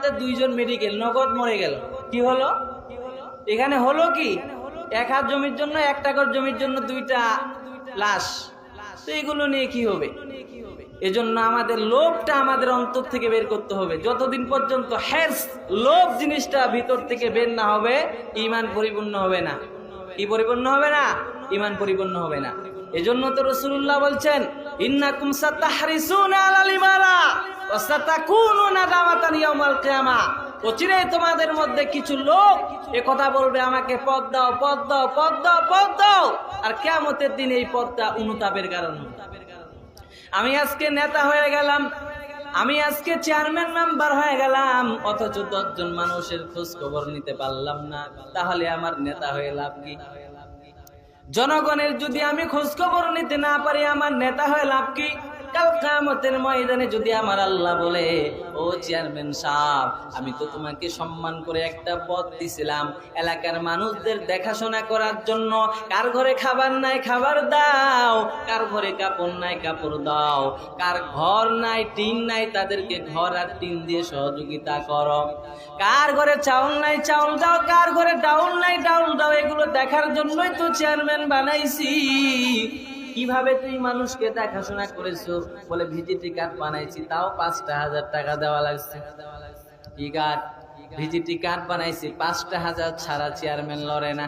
আমাদের দুইজন মেডিকেল নগদ মরে গেল, কি হলো এখানে? হলো কি 1 হাত জমির জন্য 1 টাকার জমির জন্য 2টা লাশ। তো এগুলো নিয়ে কি হবে? এজন্য আমাদের লোভটা আমাদের অন্তর থেকে বের করতে হবে। যতদিন পর্যন্ত হিরস, লোভ জিনিসটা ভিতর থেকে বের না হবে, ঈমান পরিপূর্ণ হবে না। কি পরিপূর্ণ হবে না? ঈমান পরিপূর্ণ হবে না। এজন্য তো রাসূলুল্লাহ বলছেন, ইন্নাকুম সাতাহরিসুনা আলাল ইমারা ওয়া সাতাকুনুনা নাদামাতান ইয়াউমাল কিয়ামা। অচিরেই তোমাদের মধ্যে কিছু লোক এ কথা বলবে, আমাকে পদ দাও, পদ দাও, পদ দাও, পদ দাও। আর কিয়ামতের দিন এই পদটা অনুতাপের কারণে। আমি আজকে নেতা হয়ে গেলাম, আমি আজকে চেয়ারম্যান মেম্বার হয়ে গেলাম, অথচ 10 জন মানুষের খোঁজ খবর নিতে পারলাম না, তাহলে আমার নেতা হয়ে লাভ কি? জনগণের যদি আমি খোঁজ খবর নিতে না পারি, আমার নেতা হয়ে লাভ কি? কাল কিয়ামতের ময়দানে যদি আমার আল্লাহ বলে, ও চেয়ারম্যান সাহেব, আমি তো তোমাকে সম্মান করে একটা পদ দিছিলাম এলাকার মানুষদের দেখাশোনা করার জন্য, কার ঘরে খাবার নাই খাবার দাও, কার ঘরে কাপড় নাই কাপড় দাও, কার ঘর নাই টিন নাই তাদেরকে ঘর আর টিন দিয়ে সহযোগিতা করো, কার ঘরে চাউল নাই চাউল দাও, কার ঘরে ডাউল নাই ডাউল দাও। এগুলো দেখার জন্যই তো চেয়ারম্যান বানাইছি। কিভাবে তুই মানুষকে দেখাশোনা করেছো? বলে ভিজিটি কার্ড বানাইছি, তাও 5,000 টাকা দেওয়া লাগছে। কি কার্ড? ভিজিটি কার্ড বানাইছি, 5,000 ছাড়া চেয়ারম্যান লড়ে না।